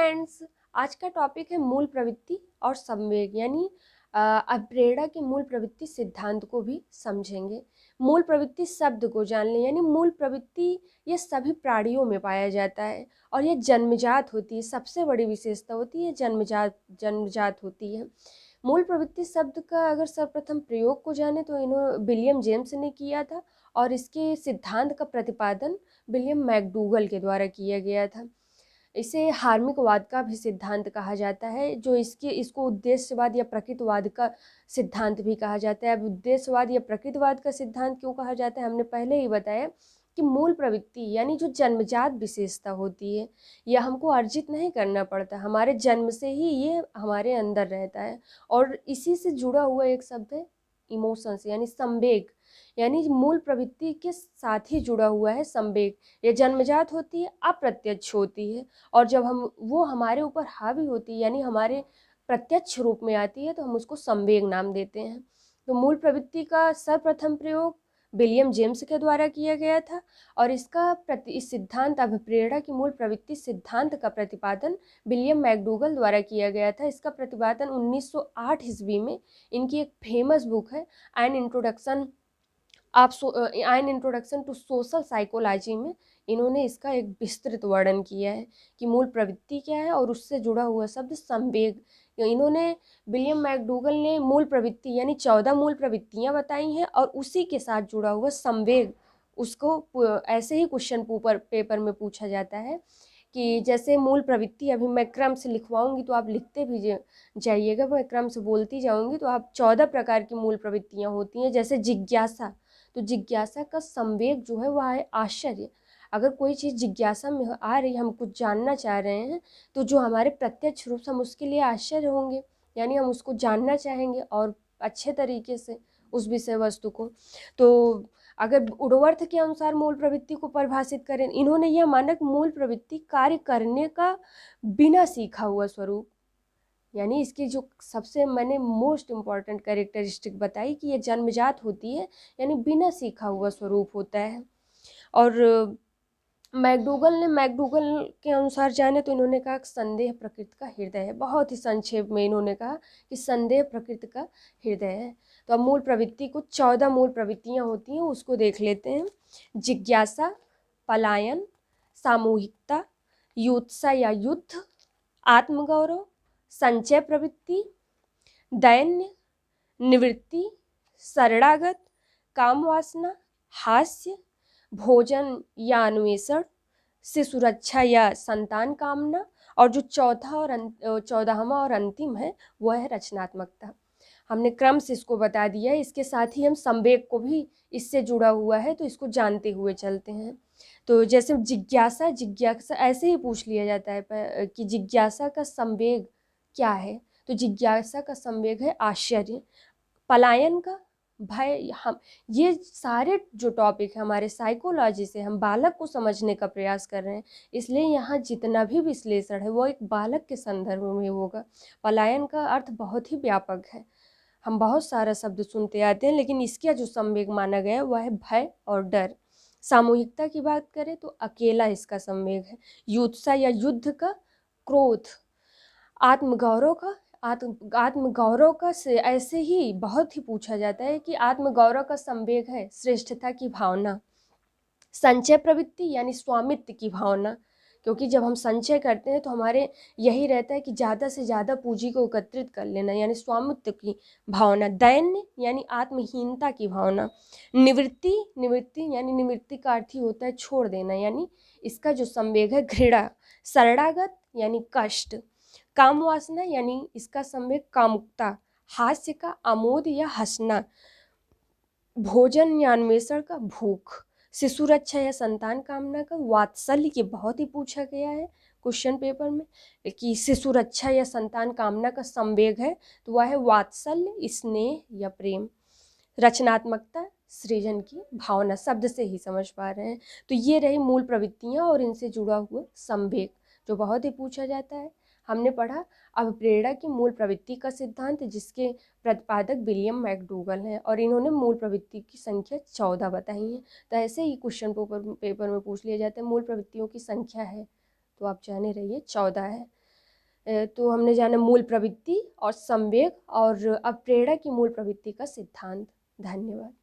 Friends, आज का topic है मूल प्रवृत्ति और संवेग यानी अब प्रेरणा के मूल प्रवृत्ति सिद्धांत को भी समझेंगे। मूल प्रवृत्ति शब्द को जान लें यानी मूल प्रवृत्ति ये सभी प्राणियों में पाया जाता है और ये जन्मजात होती है। सबसे बड़ी विशेषता होती है जन्मजात होती है। मूल प्रवृत्ति शब्द का अगर सर्वप्रथम प्रयोग को जाने तो विलियम जेम्स ने किया था और इसके सिद्धांत का प्रतिपादन विलियम मैकडूगल के द्वारा किया गया था। इसे हार्मिकवाद का भी सिद्धांत कहा जाता है, जो इसको उद्देश्यवाद या प्रकृतिवाद का सिद्धांत भी कहा जाता है। अब उद्देश्यवाद या प्रकृतिवाद का सिद्धांत क्यों कहा जाता है, हमने पहले ही बताया कि मूल प्रवृत्ति यानी जो जन्मजात विशेषता होती है, यह हमको अर्जित नहीं करना पड़ता, हमारे जन्म से ही ये हमारे अंदर रहता है। और इसी से जुड़ा हुआ एक शब्द है इमोशंस यानी संवेग, यानी मूल प्रवृत्ति के साथ ही जुड़ा हुआ है संवेग। ये जन्मजात होती है, अप्रत्यक्ष होती है, और जब वो हमारे ऊपर हावी होती है यानी हमारे प्रत्यक्ष रूप में आती है तो हम उसको संवेग नाम देते हैं। तो मूल प्रवृत्ति का सर्वप्रथम प्रयोग विलियम जेम्स के द्वारा किया गया था और इस सिद्धांत अभिप्रेरणा की मूल प्रवृत्ति सिद्धांत का प्रतिपादन विलियम मैकडूगल द्वारा किया गया था। इसका प्रतिपादन 1908 ईस्वी में इनकी एक फेमस बुक है an introduction to social psychology में इन्होंने इसका एक विस्तृत वर्णन किया है कि मूल प्रवृत्ति क्या है और उससे जुड़ा हुआ शब्द संवेग। इन्होंने विलियम मैकडूगल ने मूल प्रवृत्ति यानी 14 मूल प्रवृत्तियां बताई हैं और उसी के साथ जुड़ा हुआ संवेग उसको ऐसे ही क्वेश्चन पेपर में पूछा जाता है कि जैसे मूल प्रवृत्ति अभी मैं क्रम से लिखवाऊंगी तो आप लिखते भी जाइएगा, मैं क्रम से बोलती जाऊंगी तो आप 14 प्रकार की मूल प्रवृत्तियां होती हैं। जैसे जिज्ञासा, तो जिज्ञासा का संवेग जो है वह है आश्चर्य। अगर कोई चीज़ जिज्ञासा में आ रही, हम कुछ जानना चाह रहे हैं तो जो हमारे प्रत्यक्ष रूप से हम उसके लिए आश्चर्य होंगे, यानी हम उसको जानना चाहेंगे और अच्छे तरीके से उस विषय वस्तु को। तो अगर उर्वर्थ के अनुसार मूल प्रवृत्ति को परिभाषित करें, इन्होंने यह माना कि मूल प्रवृत्ति कार्य करने का बिना सीखा हुआ स्वरूप, यानी इसकी जो सबसे मैंने मोस्ट इम्पॉर्टेंट कैरेक्टरिस्टिक बताई कि ये जन्मजात होती है यानी बिना सीखा हुआ स्वरूप होता है। और मैकडूगल के अनुसार जाने तो इन्होंने कहा संदेह प्रकृति का हृदय है। बहुत ही संक्षेप में इन्होंने कहा कि संदेह प्रकृति का हृदय है। तो अब मूल प्रवृत्ति को 14 मूल प्रवृत्तियां होती हैं उसको देख लेते हैं। जिज्ञासा, पलायन, सामूहिकता, युत्सा या युद्ध, आत्मगौरव, संचय प्रवृत्ति, दैन्य, निवृत्ति, शरणागत, काम वासना, हास्य, भोजन या अन्वेषण, सुरक्षा या संतान कामना, और जो 14वां और अंतिम है वह है रचनात्मकता। हमने क्रम से इसको बता दिया है, इसके साथ ही हम संवेग को भी इससे जुड़ा हुआ है तो इसको जानते हुए चलते हैं। तो जैसे जिज्ञासा ऐसे ही पूछ लिया जाता है कि जिज्ञासा का संवेग क्या है, तो जिज्ञासा का संवेग है आश्चर्य। पलायन का भय, हम ये सारे जो टॉपिक है हमारे साइकोलॉजी से हम बालक को समझने का प्रयास कर रहे हैं, इसलिए यहाँ जितना भी विश्लेषण है वो एक बालक के संदर्भ में होगा। पलायन का अर्थ बहुत ही व्यापक है, हम बहुत सारा शब्द सुनते आते हैं, लेकिन इसका जो संवेग माना गया वह है भय और डर। सामूहिकता की बात करें तो अकेला इसका संवेग है। युत्सा या युद्ध का क्रोध। आत्मगौरव का से ऐसे ही बहुत ही पूछा जाता है कि आत्मगौरव का संवेग है श्रेष्ठता की भावना। संचय प्रवृत्ति यानी स्वामित्व की भावना, क्योंकि जब हम संचय करते हैं तो हमारे यही रहता है कि ज़्यादा से ज़्यादा पूंजी को एकत्रित कर लेना, यानी स्वामित्व की भावना। दैन्य यानी आत्महीनता की भावना। निवृत्ति यानी निवृत्ति का अर्थ ही होता है छोड़ देना, यानी इसका जो संवेग है घृणा। शरणागत यानी कष्ट। काम वासना यानी इसका संवेग कामुकता। हास्य का आमोद या हंसना। भोजन या अन्वेषण का भूख। शिशु रक्षा या संतान कामना का वात्सल्य, ये बहुत ही पूछा गया है क्वेश्चन पेपर में कि शिशु रक्षा या संतान कामना का संवेग है तो वह है वात्सल्य, स्नेह या प्रेम। रचनात्मकता, सृजन की भावना, शब्द से ही समझ पा रहे हैं। तो ये रही मूल प्रवृत्तियां और इनसे जुड़ा हुआ संवेग जो बहुत ही पूछा जाता है। हमने पढ़ा अभिप्रेरणा की मूल प्रवृत्ति का सिद्धांत, जिसके प्रतिपादक विलियम मैकडूगल हैं और इन्होंने मूल प्रवृत्ति की संख्या 14 बताई है। तो ऐसे ही क्वेश्चन पेपर में पूछ लिया जाता है मूल प्रवृत्तियों की संख्या है तो आप जाने रहिए 14 है। तो हमने जाना मूल प्रवृत्ति और संवेग और अब प्रेरणा की मूल प्रवृत्ति का सिद्धांत। धन्यवाद।